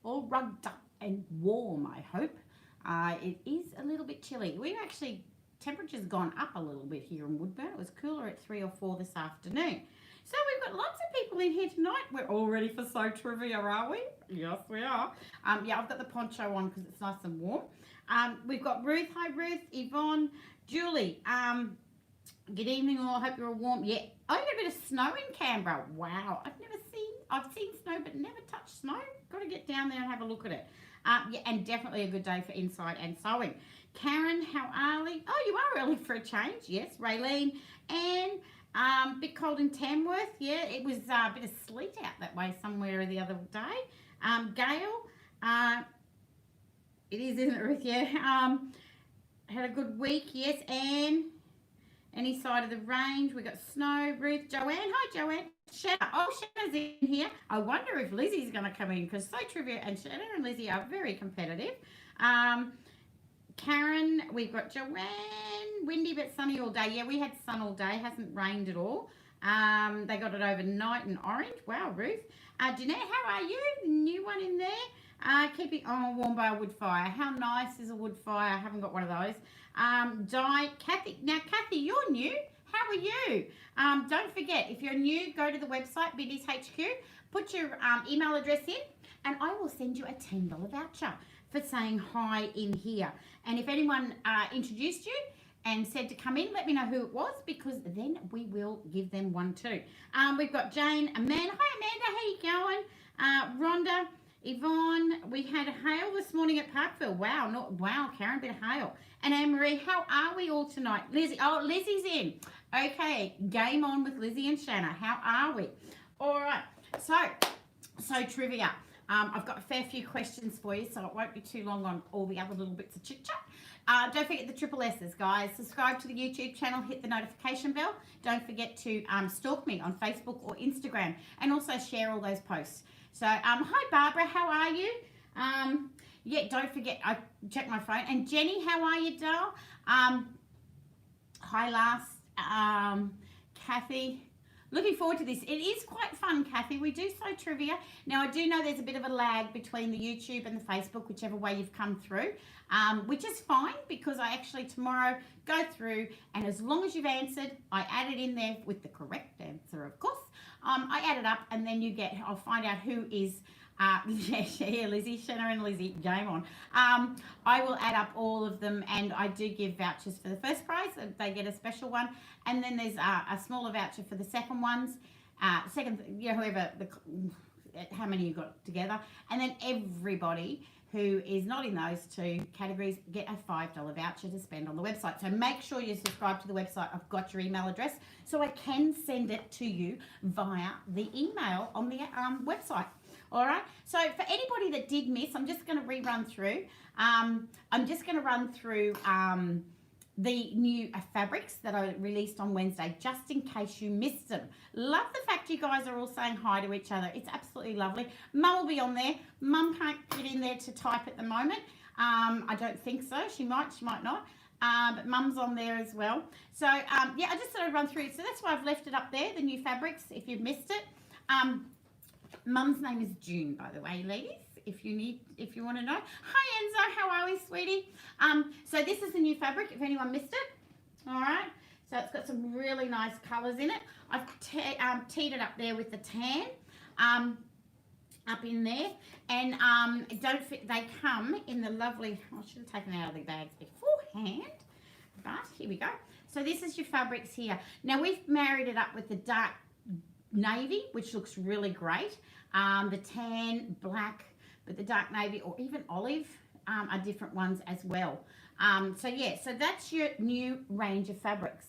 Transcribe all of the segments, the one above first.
all rugged up and warm, I hope. It is a little bit chilly. We've actually, temperature's gone up a little bit here in Woodburn. It was cooler at 3 or 4 this afternoon. So we've got lots of people in here tonight. We're all ready for SewTrivia, are we? Yes, we are. Yeah, I've got the poncho on because it's nice and warm. We've got Ruth. Hi, Ruth. Yvonne. Julie. Good evening all. Hope you're all warm. Yeah. I got a bit of snow in Canberra. Wow. I've seen snow but never touched snow. Got to get down there and have a look at it. Yeah, and definitely a good day for inside and sewing. Karen, how are we? Oh, you are early for a change. Yes. Raylene. And bit cold in Tamworth. Yeah, it was a bit of sleet out that way somewhere the other day. Gail. It is, isn't it, Ruth? Yeah. Had a good week. Yes. Anne. Any side of the range. We got snow. Ruth. Joanne. Hi, Joanne. Shanna. Oh, Shanna's in here. I wonder if Lizzie's going to come in because SewTrivia and Shanna and Lizzie are very competitive. Karen. We've got Joanne. Windy but sunny all day. Yeah, we had sun all day. Hasn't rained at all. They got it overnight in orange. Wow, Ruth. Jeanette, how are you? New one in there. Keeping warm by a wood fire. How nice is a wood fire? I haven't got one of those. Kathy. Now, Kathy, you're new. How are you? Don't forget, if you're new, go to the website, Biddy's HQ, put your email address in, and I will send you a $10 voucher for saying hi in here. And if anyone introduced you and said to come in, let me know who it was, because then we will give them one too. We've got Jane, Amanda. Hi, Amanda. How you going? Rhonda, Yvonne. We had hail this morning at Parkville. Wow, Karen, bit of hail. And Anne-Marie, how are we all tonight? Lizzie, oh, Lizzie's in. Okay, game on with Lizzie and Shanna. How are we? All right, so trivia. I've got a fair few questions for you, so it won't be too long on all the other little bits of chit-chat. Don't forget the triple S's, guys. Subscribe to the YouTube channel, hit the notification bell. Don't forget to stalk me on Facebook or Instagram, and also share all those posts. So, hi, Barbara. How are you? Yeah, don't forget, I checked my phone. And Jenny, how are you, doll? Hi, last. Kathy. Looking forward to this. It is quite fun, Kathy. We do SewTrivia. Now, I do know there's a bit of a lag between the YouTube and the Facebook, whichever way you've come through, which is fine because I actually tomorrow go through, and as long as you've answered, I add it in there with the correct answer, of course. I add it up, and then I'll find out who is, yeah, Lizzie, Shanna and Lizzie, game on. I will add up all of them, and I do give vouchers for the first prize. They get a special one, and then there's a smaller voucher for the second ones. Whoever, how many you got together, and then everybody who is not in those two categories get a $5 voucher to spend on the website. So make sure you subscribe to the website. I've got your email address, so I can send it to you via the email on the website. All right, so for anybody that did miss, I'm just going to rerun through. I'm just going to run through the new fabrics that I released on Wednesday, just in case you missed them. Love the fact you guys are all saying hi to each other. It's absolutely lovely. Mum will be on there. Mum can't get in there to type at the moment. I don't think so. She might not. But Mum's on there as well. So, yeah, I just thought I'd run through. So that's why I've left it up there, the new fabrics, if you've missed it. Mum's name is June, by the way, ladies, if you want to know. Hi, Enzo. How are we, sweetie? So this is the new fabric, if anyone missed it. All right. So it's got some really nice colours in it. I've teed it up there with the tan up in there. And they come in the lovely, I should have taken it out of the bags beforehand. But here we go. So this is your fabrics here. Now we've married it up with the dark navy, which looks really great. The tan, black, but the dark navy or even olive are different ones as well. So yeah, so that's your new range of fabrics.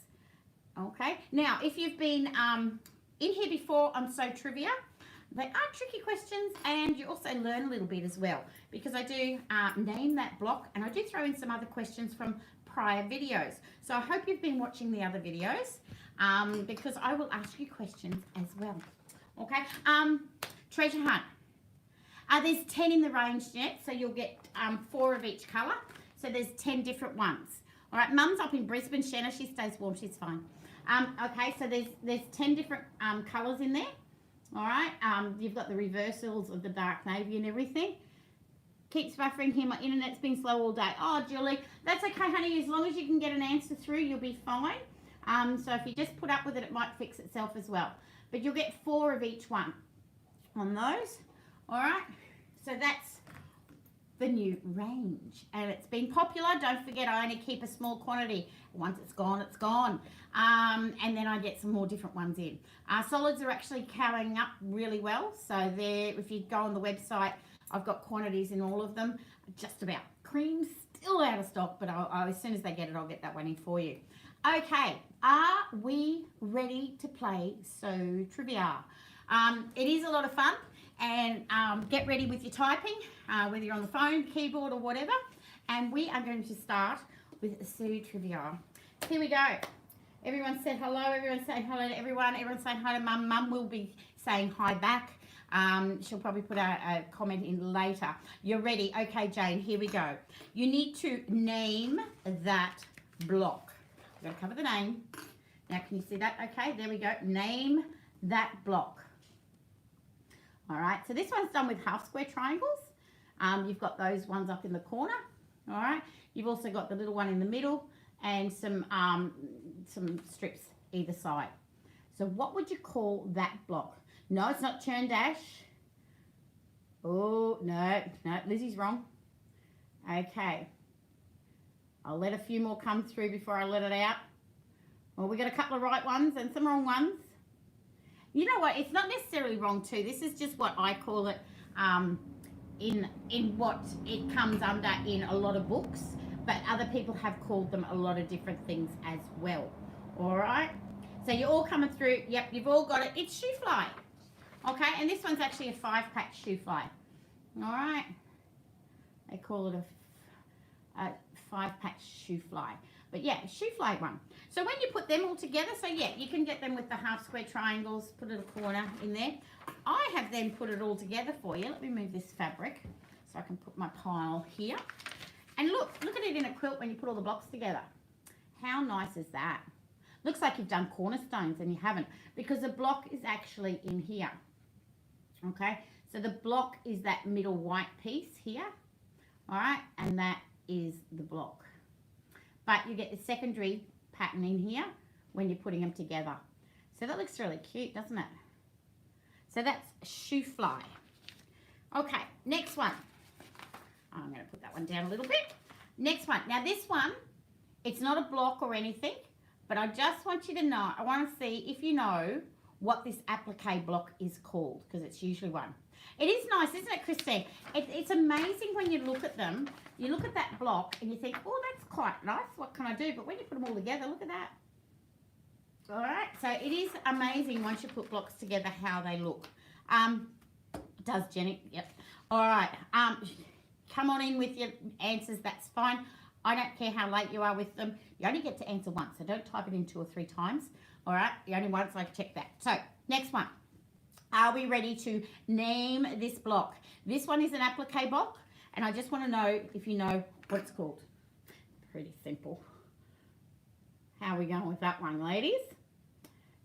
Okay, now if you've been in here before on SewTrivia, they are tricky questions, and you also learn a little bit as well, because I do name that block, and I do throw in some other questions from prior videos. So I hope you've been watching the other videos, because I will ask you questions as well. Okay, treasure hunt. There's 10 in the range yet, so you'll get 4 of each colour. So there's 10 different ones. All right, Mum's up in Brisbane. Shanna, she stays warm. She's fine. Okay, so there's 10 different colours in there. All right, you've got the reversals of the dark navy and everything. keeps buffering here. My internet's been slow all day. Oh, Julie, that's okay, honey. As long as you can get an answer through, you'll be fine. So if you just put up with it, it might fix itself as well. But you'll get 4 of each one on those. All right. So that's the new range, and it's been popular. Don't forget, I only keep a small quantity. Once it's gone, it's gone. And then I get some more different ones in. Solids are actually carrying up really well. So there, if you go on the website, I've got quantities in all of them. Just about. Cream's still out of stock, but as soon as they get it, I'll get that one in for you. Okay, are we ready to play SewTrivia? It is a lot of fun, and get ready with your typing, whether you're on the phone, keyboard, or whatever. And we are going to start with SewTrivia. Here we go. Everyone said hello. Everyone's saying hello to everyone. Everyone's saying hi to Mum. Mum will be saying hi back. She'll probably put a comment in later. You're ready? Okay, Jane, here we go. You need to name that block. You've got to cover the name. Now, can you see that? Okay, there we go. Name that block. All right, so this one's done with half square triangles. You've got those ones up in the corner. All right, you've also got the little one in the middle and some strips either side. So what would you call that block? No, it's not churn dash. Oh, no, Lizzie's wrong. Okay. I'll let a few more come through before I let it out. Well, we got a couple of right ones and some wrong ones. You know what? It's not necessarily wrong too. This is just what I call it in what it comes under in a lot of books. But other people have called them a lot of different things as well. All right? So you're all coming through. Yep, you've all got it. It's shoe fly. Okay, and this one's actually a 5-pack shoe fly. All right? They call it a 5-pack shoe fly. But yeah, shoe fly one. So when you put them all together, so yeah, you can get them with the half square triangles, put a corner in there. I have then put it all together for you. Let me move this fabric so I can put my pile here. And look at it in a quilt when you put all the blocks together. How nice is that? Looks like you've done cornerstones and you haven't, because the block is actually in here. Okay, so the block is that middle white piece here. All right, and that is the block. But you get the secondary pattern in here when you're putting them together. So that looks really cute, doesn't it? So that's shoe fly. Okay, next one. I'm going to put that one down a little bit. Next one. Now this one, it's not a block or anything, but I just want you to know, I want to see if you know what this applique block is called, because it's usually one. It is nice, isn't it, Christine? It's amazing when you look at them. You look at that block and you think, oh, that's quite nice. What can I do? But when you put them all together, look at that. All right. So it is amazing once you put blocks together how they look. Does Jenny? Yep. All right. Come on in with your answers. That's fine. I don't care how late you are with them. You only get to answer once, so don't type it in 2 or 3 times. All right. You only once, I check that. So next one. Are we ready to name this block? This one is an applique block, and I just want to know if you know what it's called. Pretty simple. How are we going with that one, ladies?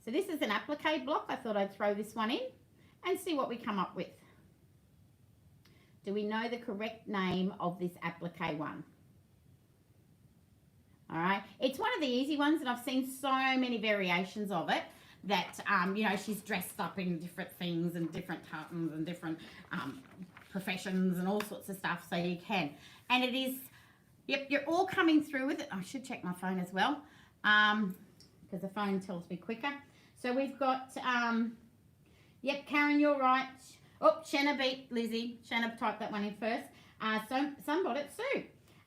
So this is an applique block. I thought I'd throw this one in and see what we come up with. Do we know the correct name of this applique one? All right. It's one of the easy ones, and I've seen so many variations of it. That, you know, she's dressed up in different things and different tartans and different professions and all sorts of stuff, so you can. And it is, yep, you're all coming through with it. I should check my phone as well, because the phone tells me quicker. So we've got, yep, Karen, you're right. Oh, Shanna beat Lizzie. Shanna typed that one in first. So somebody at Sue.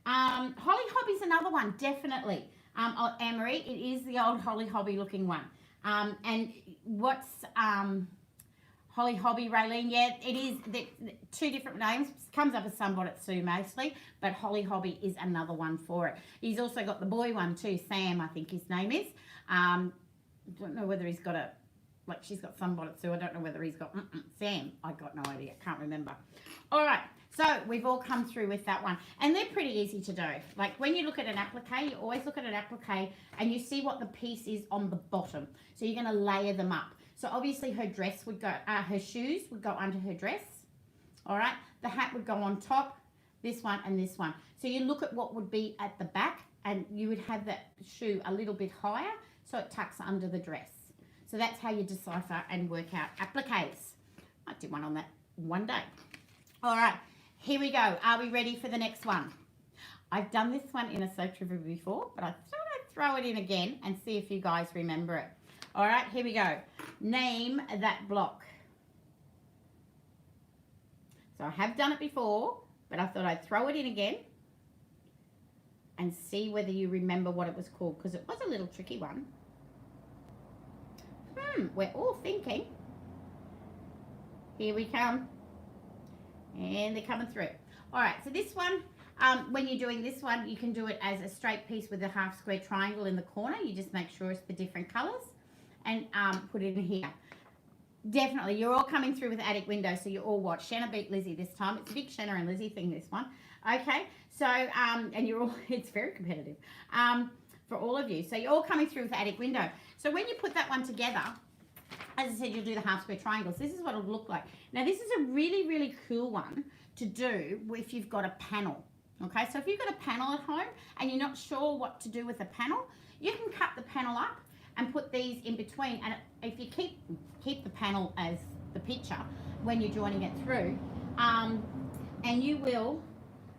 Holly Hobby's another one, definitely. Anne-Marie, it is the old Holly Hobby looking one. And what's Holly Hobby, Raylene? Yeah, it is the 2 different names. Comes up as Sunbot at Sue mostly, but Holly Hobby is another one for it. He's also got the boy one too, Sam, I think his name is. Don't know whether he's got a, like she's got Sunbot at Sue. I don't know whether he's got Sam. I got no idea. Can't remember. All right. So we've all come through with that one. And they're pretty easy to do. Like when you look at an applique, you always look at an applique and you see what the piece is on the bottom. So you're going to layer them up. So obviously her dress would go, her shoes would go under her dress. All right. The hat would go on top. this one, and this one. So you look at what would be at the back, and you would have that shoe a little bit higher so it tucks under the dress. So that's how you decipher and work out appliques. I did one on that one day. All right, here we go. Are we ready for the next one? I've done this one in a SewTrivia before, but I thought I'd throw it in again and see if you guys remember it. All right, here we go. Name that block. So I have done it before, but I thought I'd throw it in again and see whether you remember what it was called, because it was a little tricky one. We're all thinking. Here we come. And they're coming through. All right, so this one, when you're doing this one, you can do it as a straight piece with a half square triangle in the corner. You just make sure it's the different colors and put it in here. Definitely, you're all coming through with attic window, so you all watch. Shanna beat Lizzie this time. It's a big Shanna and Lizzie thing, this one. Okay, so, and you're all, it's very competitive for all of you. So you're all coming through with attic window. So when you put that one together, as I said, you'll do the half square triangles. This is what it'll look like. Now, this is a really, really cool one to do if you've got a panel. Okay, so if you've got a panel at home and you're not sure what to do with a panel, you can cut the panel up and put these in between. And if you keep the panel as the picture when you're joining it through, and you will,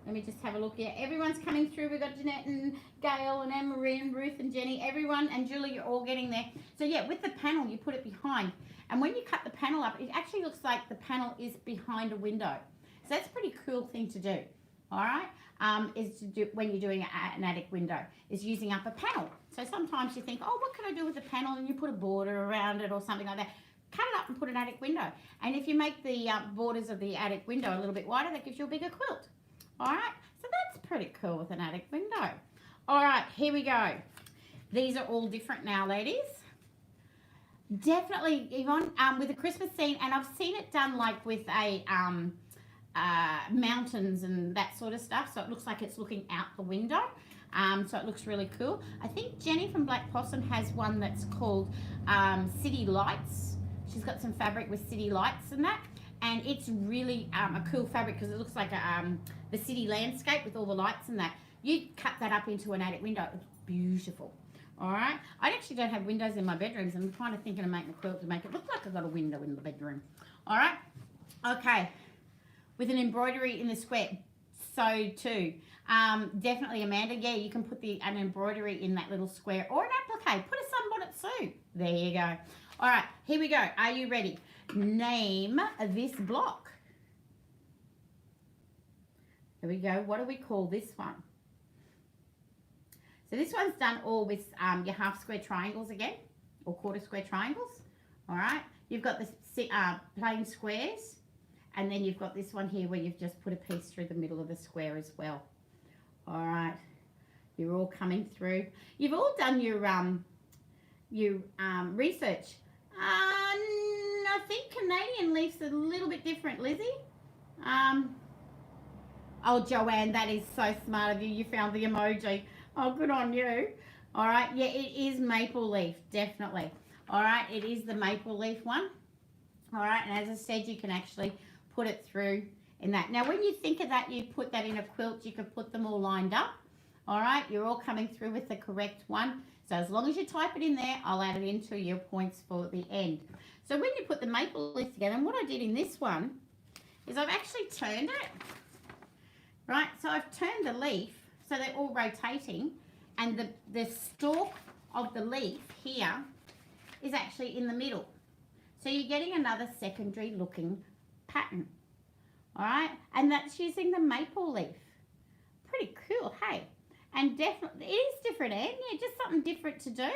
let me just have a look here. Everyone's coming through. We've got Jeanette and Gail and Anne-Marie and Ruth and Jenny. Everyone and Julie, you're all getting there. So yeah, with the panel, you put it behind. And when you cut the panel up, it actually looks like the panel is behind a window. So that's a pretty cool thing to do. All right, is to do when you're doing an attic window, is using up a panel. So sometimes you think, oh, what can I do with a panel? And you put a border around it or something like that. Cut it up and put an attic window. And if you make the borders of the attic window a little bit wider, that gives you a bigger quilt. All right, so that's pretty cool with an attic window. All right, here we go. These are all different now, ladies. Definitely, Yvonne, with a Christmas scene, and I've seen it done like with a mountains and that sort of stuff, so it looks like it's looking out the window, so it looks really cool. I think Jenny from Black Possum has one that's called City Lights. She's got some fabric with city lights and that, and it's really a cool fabric because it looks like the city landscape with all the lights and that. You cut that up into an attic window. It's beautiful. All right, I actually don't have windows in my bedrooms, and I'm kind of thinking of making a quilt to make it look like I've got a window in the bedroom. All right, okay. With an embroidery in the square, so too. Definitely, Amanda, yeah, you can put an embroidery in that little square or an applique. Put a sunbonnet Sue. There you go. All right, here we go. Are you ready? Name this block. Here we go. What do we call this one? So this one's done all with your half square triangles again, or quarter square triangles. All right, you've got the plain squares. And then you've got this one here where you've just put a piece through the middle of the square as well. All right, you're all coming through. You've all done your research. I think Canadian leaf's a little bit different, Lizzie. Oh, Joanne, that is so smart of you. You found the emoji. Oh, good on you. All right, yeah, it is maple leaf, definitely. All right, it is the maple leaf one. All right, and as I said, you can actually put it through in that. Now, when you think of that, you put that in a quilt, you could put them all lined up. All right, you're all coming through with the correct one. So as long as you type it in there, I'll add it into your points for the end. So when you put the maple leaf together, and what I did in this one is I've actually turned it, right? So I've turned the leaf so they're all rotating, and the stalk of the leaf here is actually in the middle. So you're getting another secondary looking pattern. All right, and that's using the maple leaf. Pretty cool, hey? And definitely, it is different, Anne. Yeah, just something different to do.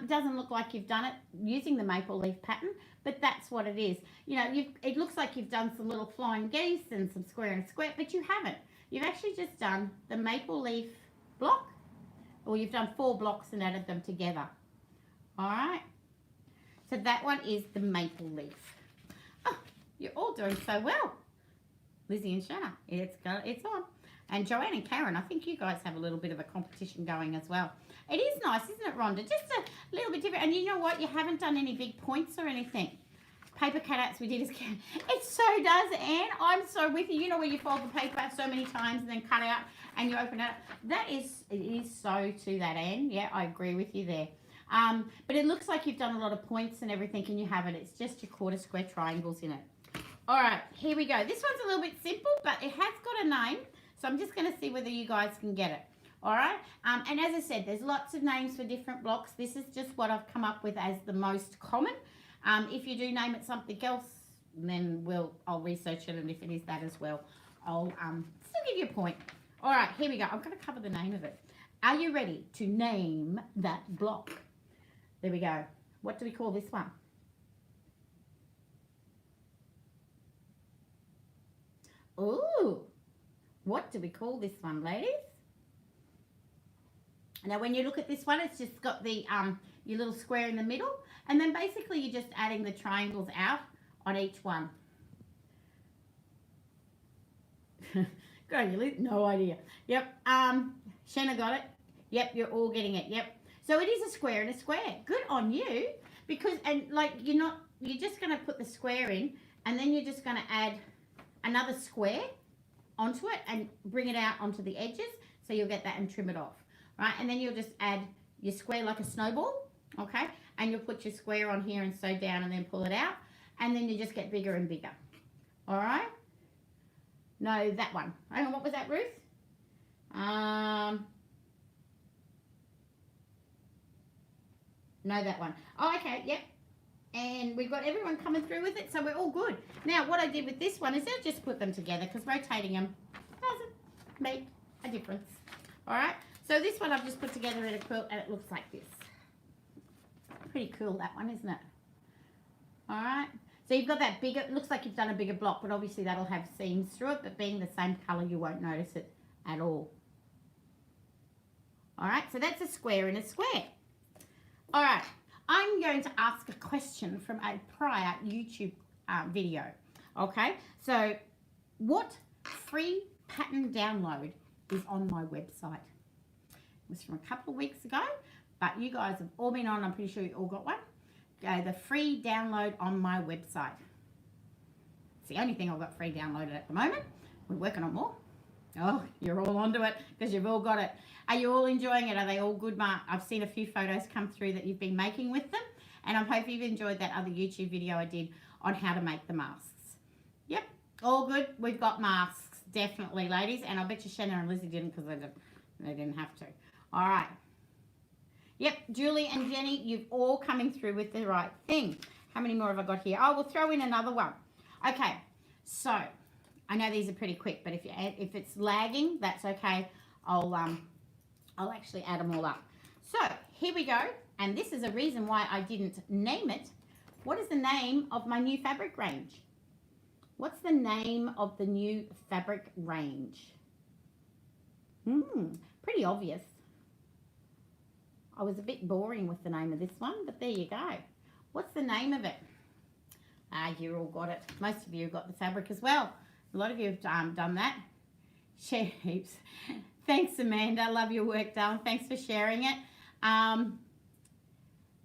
Doesn't look like you've done it using the maple leaf pattern, but that's what it is. You know, it looks like you've done some little flying geese and some square and square, but you haven't. You've actually just done the maple leaf block, or you've done 4 blocks and added them together. All right, so that one is the maple leaf. Oh, you're all doing so well. Lizzie and Shanna, it's on. And Joanne and Karen, I think you guys have a little bit of a competition going as well. It is nice, isn't it, Rhonda? Just a little bit different. And you know what? You haven't done any big points or anything. paper cutouts we did as it so does, Anne. I'm so with you. You know where you fold the paper so many times and then cut out and you open it. It is so to that, Anne. Yeah, I agree with you there. But it looks like you've done a lot of points and everything, and you haven't. It's just your quarter square triangles in it. All right, here we go. This one's a little bit simple, but it has got a name, so I'm just going to see whether you guys can get it. All right, and as I said, there's lots of names for different blocks. This is just what I've come up with as the most common. If you do name it something else, then I'll research it, and if it is that as well, I'll still give you a point. All right, here we go. I'm going to cover the name of it. Are you ready to name that block? There we go. What do we call this one? Ooh, what do we call this one, ladies? Now, when you look at this one, it's just got the your little square in the middle, and then basically you're just adding the triangles out on each one. Good on you, Liz. No idea. Yep. Shanna got it. Yep, you're all getting it. Yep. So it is a square and a square. Good on you, because you're just going to put the square in, and then you're just going to add another square onto it and bring it out onto the edges, so you'll get that and trim it off, right? And then you'll just add your square like a snowball, okay? And you'll put your square on here and sew down and then pull it out, and then you just get bigger and bigger. All right? No, that one. Hang on, what was that, Ruth? No, that one. Oh, okay, yep. And we've got everyone coming through with it, so we're all good. Now, what I did with this one is I just put them together, because rotating them doesn't make a difference. All right? So this one I've just put together in a quilt, and it looks like this. Pretty cool, that one, isn't it? All right? So you've got that bigger, it looks like you've done a bigger block, but obviously that'll have seams through it, but being the same colour, you won't notice it at all. All right? So that's a square and a square. All right. I'm going to ask a question from a prior YouTube video, okay? So what free pattern download is on my website? It was from a couple of weeks ago, but you guys have all been on. I'm pretty sure you all got one. The free download on my website. It's the only thing I've got free downloaded at the moment. We're working on more. Oh, you're all onto it because you've all got it. Are you all enjoying it? Are they all good, Mark? I've seen a few photos come through that you've been making with them, and I hope you've enjoyed that other YouTube video I did on how to make the masks. Yep, all good. We've got masks, definitely, ladies, and I bet you Shannon and Lizzie didn't, because they didn't have to. All right. Yep, Julie and Jenny, you've all coming through with the right thing. How many more have I got here? Oh, we'll throw in another one. Okay, so I know these are pretty quick, but if it's lagging, that's okay. I'll actually add them all up. So here we go, and this is a reason why I didn't name it. What is the name of my new fabric range? What's the name of the new fabric range? Pretty obvious. I was a bit boring with the name of this one, but there you go. What's the name of it? You all got it. Most of you have got the fabric as well. A lot of you have done that. Share heaps. Thanks, Amanda. Love your work, darling. Thanks for sharing it. Yeah,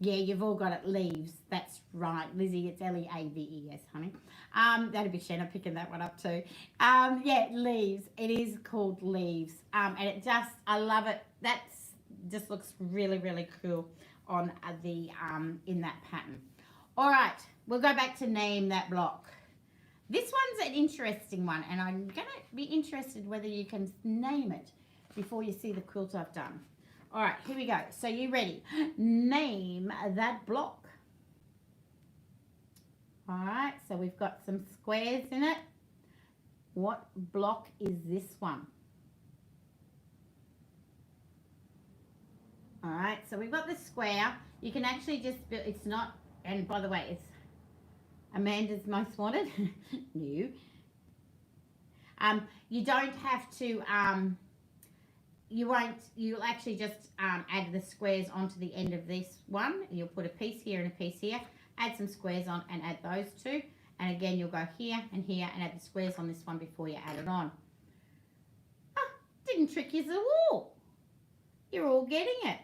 you've all got it. Leaves. That's right. Lizzie, it's L-E-A-V-E-S, honey. That'd be Shanna picking that one up too. Yeah, leaves. It is called leaves. And it just, I love it. That's just looks really, really cool on the in that pattern. All right, we'll go back to name that block. This one's an interesting one, and I'm going to be interested whether you can name it before you see the quilt I've done. All right, here we go. So you ready? Name that block. All right, so we've got some squares in it. What block is this one? All right, so we've got the square. You can actually just, it's not, and by the way, it's Amanda's most wanted. New. You don't have to, you'll actually just add the squares onto the end of this one. You'll put a piece here and a piece here, add some squares on and add those two. And again, you'll go here and add the squares on this one before you add it on. Oh, didn't trick you at all. You're all getting it.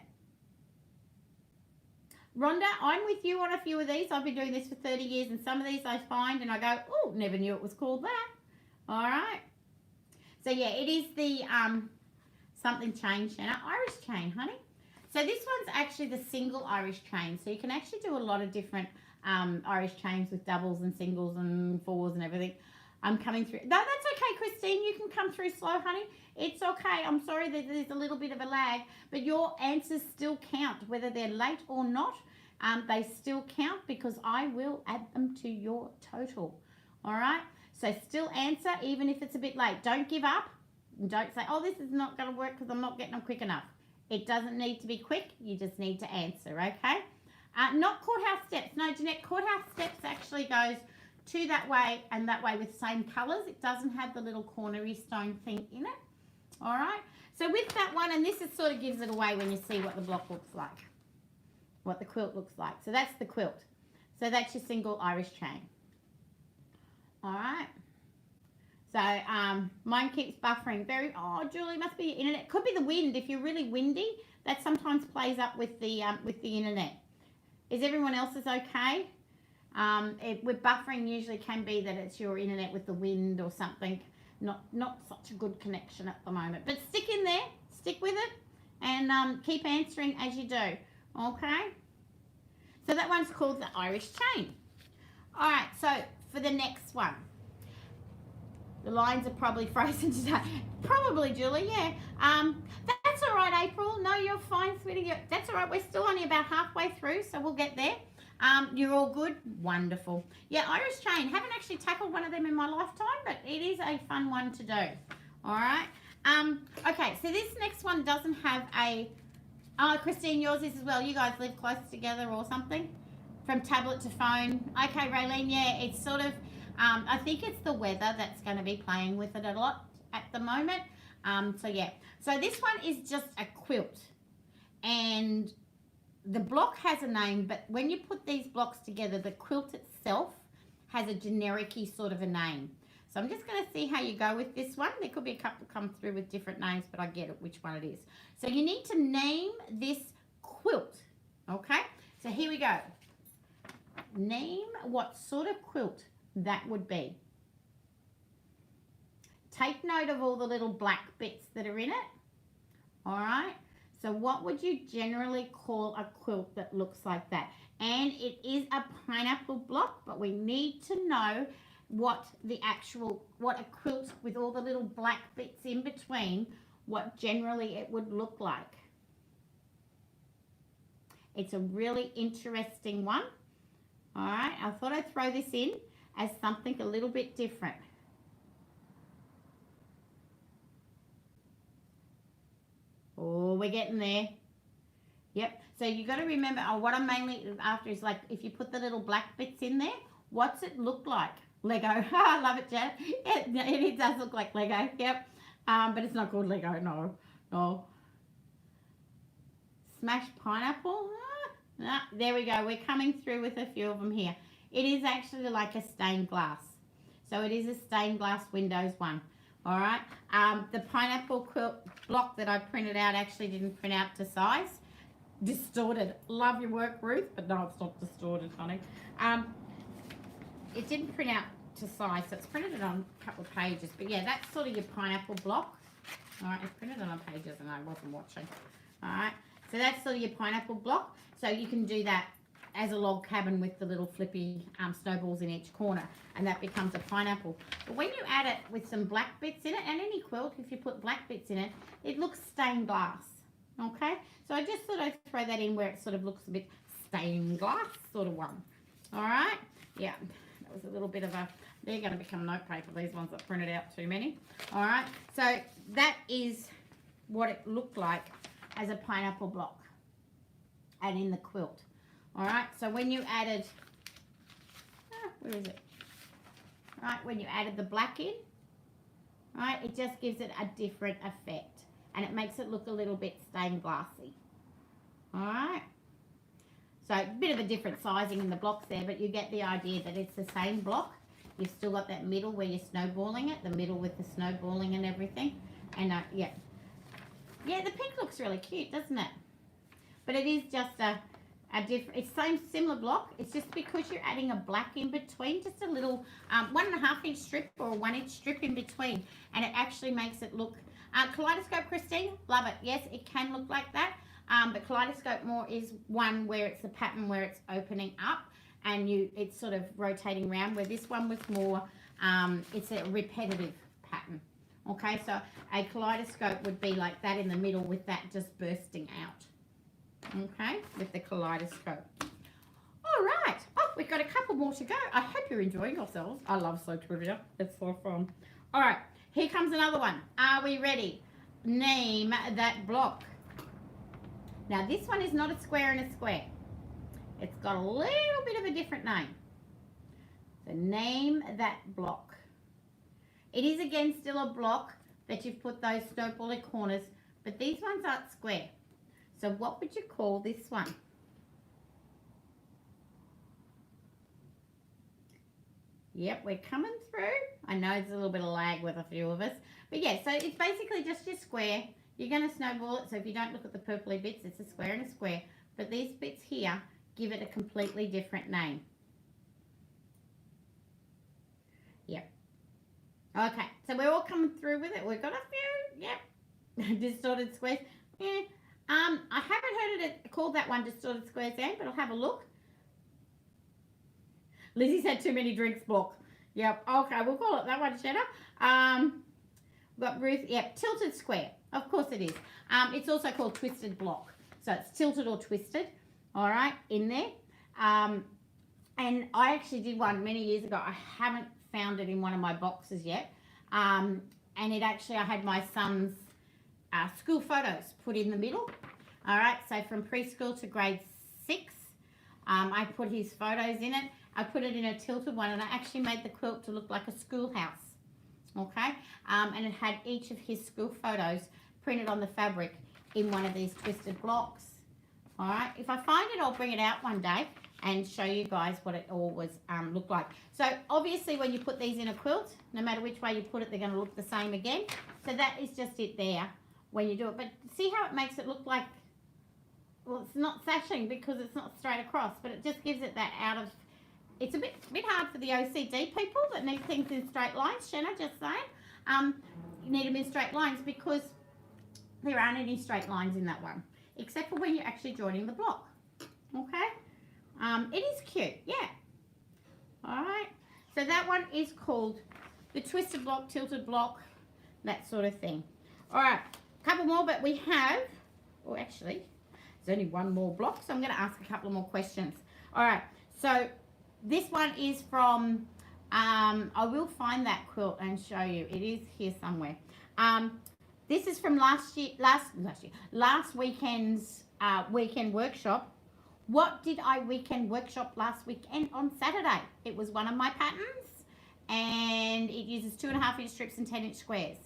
Rhonda, I'm with you on a few of these. I've been doing this for 30 years, and some of these I find and I go, oh, never knew it was called that. All right. So, yeah, it is the something chain, Shanna. Irish chain, honey. So this one's actually the single Irish chain. So you can actually do a lot of different Irish chains with doubles and singles and fours and everything. I'm coming through. No, that's okay, Christine. You can come through slow, honey. It's okay. I'm sorry that there's a little bit of a lag, but your answers still count, whether they're late or not. They still count because I will add them to your total. All right? So still answer, even if it's a bit late. Don't give up. Don't say, oh, this is not going to work because I'm not getting them quick enough. It doesn't need to be quick. You just need to answer, okay? Not courthouse steps. No, Jeanette, courthouse steps actually goes to that way and that way with same colours. It doesn't have the little cornery stone thing in it. All right? So with that one, and this is sort of gives it away when you see what the block looks like, what the quilt looks like. So that's the quilt. So that's your single Irish chain. All right? So mine keeps buffering. Julie, must be your internet. Could be the wind. If you're really windy, that sometimes plays up with the internet. Is everyone else's okay? With buffering usually can be that it's your internet with the wind or something. Not such a good connection at the moment. But stick in there. Stick with it. And keep answering as you do. Okay? So that one's called the Irish chain. All right. So for the next one. The lines are probably frozen today. Probably, Julie, yeah. That's all right, April. No, you're fine, sweetie. That's all right. We're still only about halfway through, so we'll get there. You're all good? Wonderful. Yeah, Irish chain. Haven't actually tackled one of them in my lifetime, but it is a fun one to do. All right. Okay, so this next one doesn't have a... Oh, Christine, yours is as well. You guys live close together or something? From tablet to phone. Okay, Raylene, yeah, it's sort of... I think it's the weather that's going to be playing with it a lot at the moment. So, yeah. So, this one is just a quilt. And the block has a name, but when you put these blocks together, the quilt itself has a generic-y sort of a name. So, I'm just going to see how you go with this one. There could be a couple come through with different names, but I get it, which one it is. So, you need to name this quilt. Okay? So, here we go. Name what sort of quilt that would be. Take note of all the little black bits that are in it. All right. So what would you generally call a quilt that looks like that? And it is a pineapple block, but we need to know what a quilt with all the little black bits in between, what generally it would look like. It's a really interesting one. All right. I thought I'd throw this in as something a little bit different. Oh, we're getting there. Yep. So you got to remember, what I'm mainly after is like if you put the little black bits in there, what's it look like? Lego. I love it, Janet. It does look like Lego. Yep. But it's not called Lego. No. Smashed pineapple. There we go. We're coming through with a few of them here. It is actually like a stained glass. So it is a stained glass windows one. All right. The pineapple quilt block that I printed out actually didn't print out to size. Distorted. Love your work, Ruth, but no, it's not distorted, honey. It didn't print out to size, so it's printed on a couple of pages. But yeah, that's sort of your pineapple block. All right, it's printed on pages and I wasn't watching. All right. So that's sort of your pineapple block. So you can do that as a log cabin with the little flippy snowballs in each corner, and that becomes a pineapple. But when you add it with some black bits in it, and any quilt, if you put black bits in it, it looks stained glass. Okay, so I just thought I'd throw that in where it sort of looks a bit stained glass sort of one. All right, yeah, that was a little bit of a, they're going to become note paper, these ones that printed out too many. All right, so that is what it looked like as a pineapple block and in the quilt. All right, so when you added, where is it? All right, when you added the black in, right, it just gives it a different effect and it makes it look a little bit stained glassy. All right, so a bit of a different sizing in the blocks there, but you get the idea that it's the same block. You've still got that middle where you're snowballing it, the middle with the snowballing and everything. And yeah, the pink looks really cute, doesn't it? But it is just a It's similar block. It's just because you're adding a black in between, just a little 1.5 inch strip or a 1 inch strip in between, and it actually makes it look kaleidoscope. Christine, love it. Yes, it can look like that, but kaleidoscope more is one where it's a pattern where it's opening up and it's sort of rotating around, where this one was more it's a repetitive pattern. Okay, so a kaleidoscope would be like that in the middle with that just bursting out. Okay, with the kaleidoscope. All right. Oh, we've got a couple more to go. I hope you're enjoying yourselves. I love SewTrivia. It's so fun. All right, here comes another one. Are we ready? Name that block. Now, this one is not a square and a square. It's got a little bit of a different name. So name that block. It is, again, still a block that you've put those snowbally corners, but these ones aren't square. So what would you call this one? Yep, we're coming through. I know there's a little bit of lag with a few of us. But yeah, so it's basically just your square. You're going to snowball it. So if you don't look at the purpley bits, it's a square and a square. But these bits here give it a completely different name. Yep. Okay, so we're all coming through with it. We've got a few, yep, distorted squares. Yeah. I haven't heard it called that one distorted squares, Anne, but I'll have a look. Lizzie's had too many drinks, block. Yep, okay, we'll call it that one, Shanna. We've got Ruth, yep, tilted square. Of course it is. It's also called twisted block. So it's tilted or twisted, all right, in there. And I actually did one many years ago. I haven't found it in one of my boxes yet. And it actually, I had my son's school photos put in the middle. All right, so from preschool to grade 6, I put his photos in it. I put it in a tilted one, and I actually made the quilt to look like a schoolhouse. Okay, and it had each of his school photos printed on the fabric in one of these twisted blocks. All right, if I find it, I'll bring it out one day and show you guys what it all was looked like. So obviously when you put these in a quilt, no matter which way you put it, they're going to look the same again. So that is just it there when you do it. But see how it makes it look like, well, it's not sashing because it's not straight across, but it just gives it that out of, it's a bit hard for the OCD people that need things in straight lines. Shanna, just saying. You need them in straight lines because there aren't any straight lines in that one, except for when you're actually joining the block. Okay? It is cute, yeah. All right. So that one is called the twisted block, tilted block, that sort of thing. All right. A couple more, but we have, oh, actually, there's only one more block, so I'm going to ask a couple more questions. All right. So this one is from, I will find that quilt and show you. It is here somewhere. This is from last weekend's weekend workshop. What did I weekend workshop last weekend on Saturday? It was one of my patterns, and it uses 2.5 inch strips and 10 inch squares.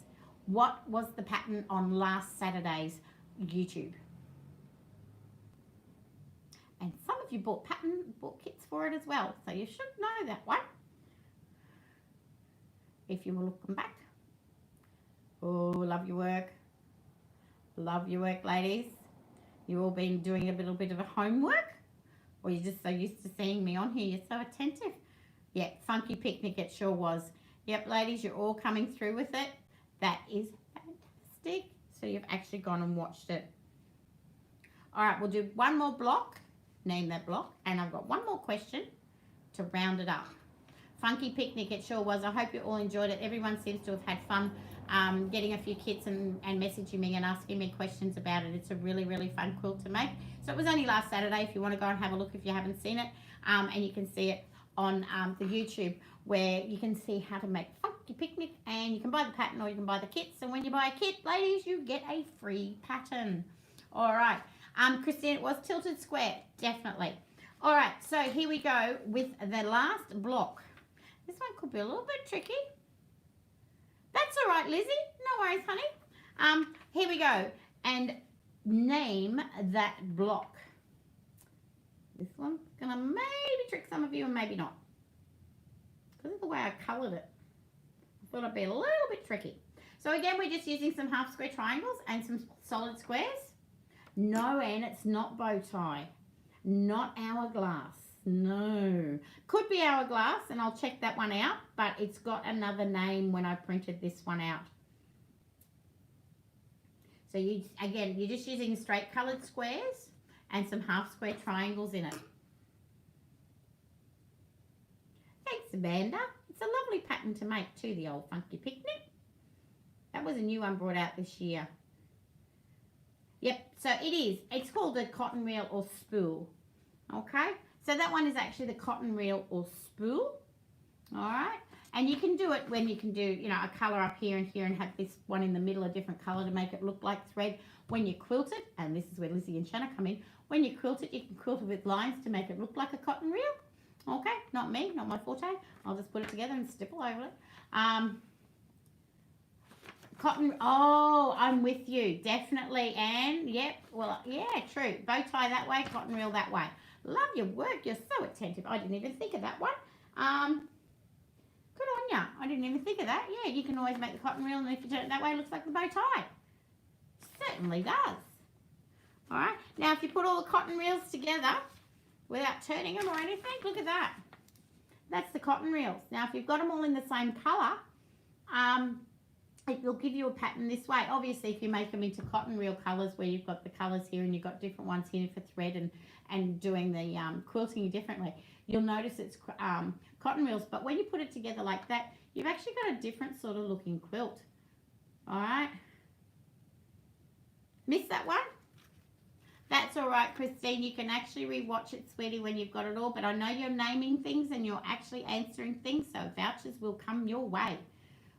What was the pattern on last Saturday's YouTube? And some of you bought kits for it as well, so you should know that one. If you were looking back. Oh, love your work. Love your work, ladies. You've all been doing a little bit of a homework, or you're just so used to seeing me on here. You're so attentive. Yeah, funky picnic, it sure was. Yep, ladies, you're all coming through with it. That is fantastic. So you've actually gone and watched it. All right, we'll do one more block. Name that block. And I've got one more question to round it up. Funky picnic, it sure was. I hope you all enjoyed it. Everyone seems to have had fun getting a few kits and messaging me and asking me questions about it. It's a really, really fun quilt to make. So it was only last Saturday if you want to go and have a look if you haven't seen it. And you can see it on the YouTube where you can see how to make funky picnic, and you can buy the pattern or you can buy the kits. And when you buy a kit, ladies, you get a free pattern. All right. Christine, it was tilted square, definitely. All right, so here we go with the last block. This one could be a little bit tricky. That's all right, Lizzie. No worries, honey. Here we go. And name that block. This one's going to maybe trick some of you and maybe not, because of the way I coloured it. I thought it'd be a little bit tricky. So again, we're just using some half square triangles and some solid squares. No, Anne, it's not bow tie. Not Hourglass. No. Could be Hourglass, and I'll check that one out, but it's got another name when I printed this one out. So you're just using straight coloured squares and some half square triangles in it. Thanks, Amanda. It's a lovely pattern to make too, the old funky picnic. That was a new one brought out this year. Yep, so it is. It's called the cotton reel or spool. Okay, so that one is actually the cotton reel or spool. All right, and you can do it when you can do, you know, a colour up here and here and have this one in the middle, a different colour to make it look like thread. When you quilt it, and this is where Lizzie and Shanna come in, when you quilt it, you can quilt it with lines to make it look like a cotton reel. Okay, not me, not my forte. I'll just put it together and stipple over it. Cotton, oh, I'm with you, definitely, Anne. Yep, well, yeah, true. Bow tie that way, cotton reel that way. Love your work, you're so attentive. I didn't even think of that one. Good on ya. I didn't even think of that. Yeah, you can always make the cotton reel, and if you turn it that way, it looks like the bow tie. Certainly does. All right, now if you put all the cotton reels together without turning them or anything, look at that. That's the cotton reels. Now, if you've got them all in the same colour, it will give you a pattern this way. Obviously, if you make them into cotton reel colours where you've got the colours here and you've got different ones here for thread and doing the quilting differently, you'll notice it's cotton reels. But when you put it together like that, you've actually got a different sort of looking quilt. All right. Missed that one? That's all right, Christine. You can actually rewatch it, sweetie, when you've got it all. But I know you're naming things and you're actually answering things, so vouchers will come your way.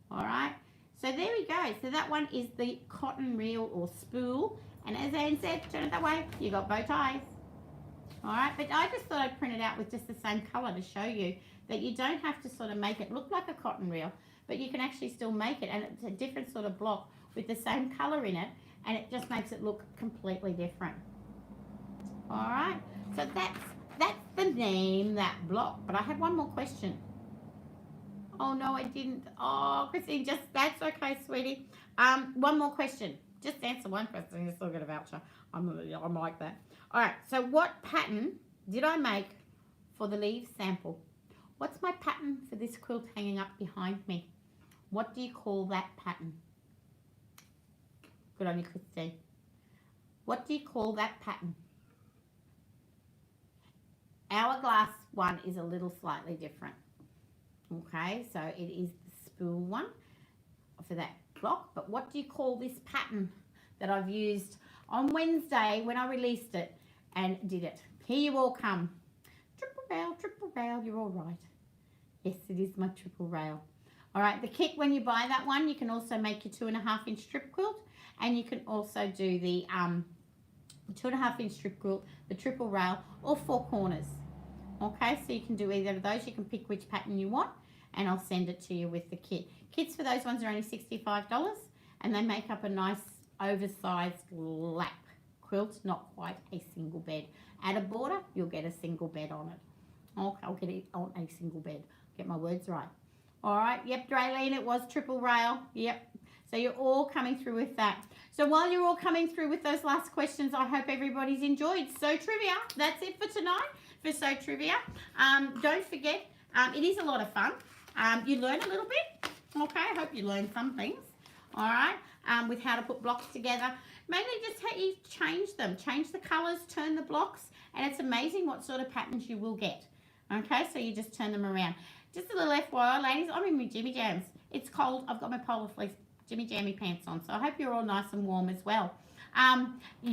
All right. So there we go. So that one is the cotton reel or spool. And as Anne said, turn it that way, you got bow ties. All right. But I just thought I'd print it out with just the same colour to show you that you don't have to sort of make it look like a cotton reel, but you can actually still make it. And it's a different sort of block with the same colour in it. And it just makes it look completely different. All right, so that's the name, that block. But I had one more question. Oh no, I didn't. Oh, Christine, that's okay, sweetie. One more question. Just answer one question. You still get a voucher. I'm like that. All right. So what pattern did I make for the leaves sample? What's my pattern for this quilt hanging up behind me? What do you call that pattern? Good on you, Christine. What do you call that pattern? Hourglass one is a little slightly different. Okay, so it is the spool one for that block. But what do you call this pattern that I've used on Wednesday when I released it and did it? Here you all come. Triple rail, you're all right. Yes, it is my triple rail. All right, the kit, when you buy that one, you can also make your 2.5-inch strip quilt, and you can also do the 2.5-inch strip quilt, the triple rail, or 4 corners. Okay, so you can do either of those. You can pick which pattern you want, and I'll send it to you with the kit. Kits for those ones are only $65, and they make up a nice oversized lap quilt, not quite a single bed. Add a border, you'll get a single bed on it. Okay, I'll get it on a single bed. Get my words right. All right, yep, Draylene, it was triple rail. Yep. So you're all coming through with that. So while you're all coming through with those last questions, I hope everybody's enjoyed SewTrivia. That's it for tonight for SewTrivia. Don't forget, it is a lot of fun. You learn a little bit. Okay, I hope you learn some things. All right, with how to put blocks together. Mainly just how you change them. Change the colours, turn the blocks, and it's amazing what sort of patterns you will get. Okay, so you just turn them around. Just a little FYI, ladies, I'm in my Jimmy Jams. It's cold. I've got my polar fleece Jimmy Jammy pants on, so I hope you're all nice and warm as well.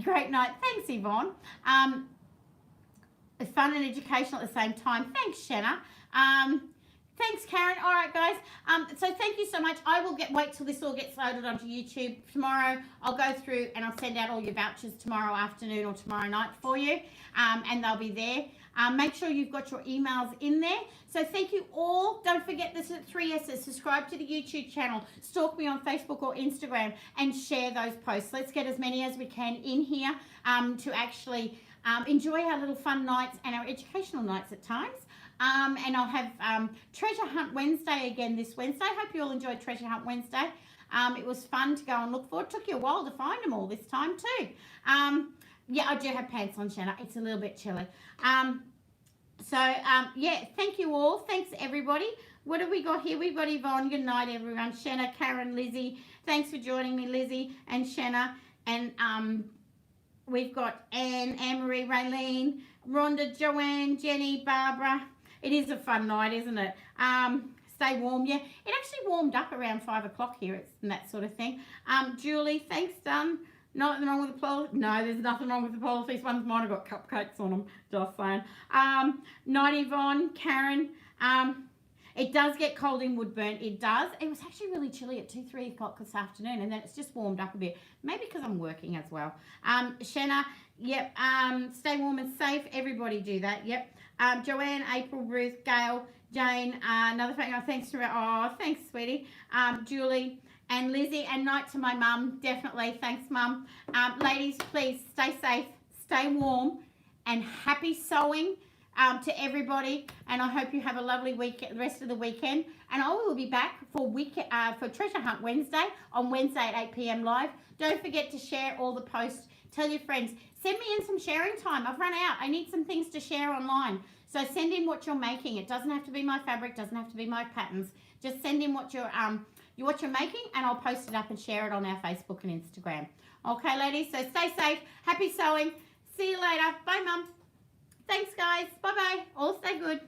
Great night. Thanks, Yvonne. Fun and educational at the same time. Thanks, Shanna. Thanks, Karen. All right, guys. So thank you so much. I will wait till this all gets loaded onto YouTube tomorrow. I'll go through and I'll send out all your vouchers tomorrow afternoon or tomorrow night for you, and they'll be there. Make sure you've got your emails in there. So thank you all. Don't forget this at 3S's. Subscribe to the YouTube channel. Stalk me on Facebook or Instagram and share those posts. Let's get as many as we can in here to actually enjoy our little fun nights and our educational nights at times. And I'll have Treasure Hunt Wednesday again this Wednesday. Hope you all enjoyed Treasure Hunt Wednesday. It was fun to go and look for. It took you a while to find them all this time too. Yeah, I do have pants on, Shanna. It's a little bit chilly. Yeah, thank you all. Thanks, everybody. What have we got here? We've got Yvonne. Good night, everyone. Shanna, Karen, Lizzie. Thanks for joining me, Lizzie and Shanna. And we've got Anne, Anne-Marie, Raylene, Rhonda, Joanne, Jenny, Barbara. It is a fun night, isn't it? Stay warm. Yeah, it actually warmed up around 5 o'clock here. And that sort of thing. Julie, thanks, done. Nothing wrong with the polar. No, there's nothing wrong with the polar feast ones. Mine have got cupcakes on them. Just saying. Night, Yvonne, Karen. It does get cold in Woodburn. It does. It was actually really chilly at 2, 3 o'clock this afternoon, and then it's just warmed up a bit. Maybe because I'm working as well. Shanna, yep. Stay warm and safe. Everybody do that. Yep. Joanne, April, Ruth, Gail, Jane. Another thing. Thanks to thanks, sweetie. Julie. And Lizzie, and night to my mum, definitely. Thanks, mum. Ladies, please stay safe, stay warm, and happy sewing to everybody. And I hope you have a lovely week, the rest of the weekend. And I will be back for Treasure Hunt Wednesday, on Wednesday at 8 p.m. live. Don't forget to share all the posts. Tell your friends. Send me in some sharing time. I've run out. I need some things to share online. So send in what you're making. It doesn't have to be my fabric, doesn't have to be my patterns. Just send in what you're making, and I'll post it up and share it on our Facebook and Instagram. Okay, ladies, so stay safe. Happy sewing. See you later. Bye, Mum. Thanks, guys. Bye-bye. All stay good.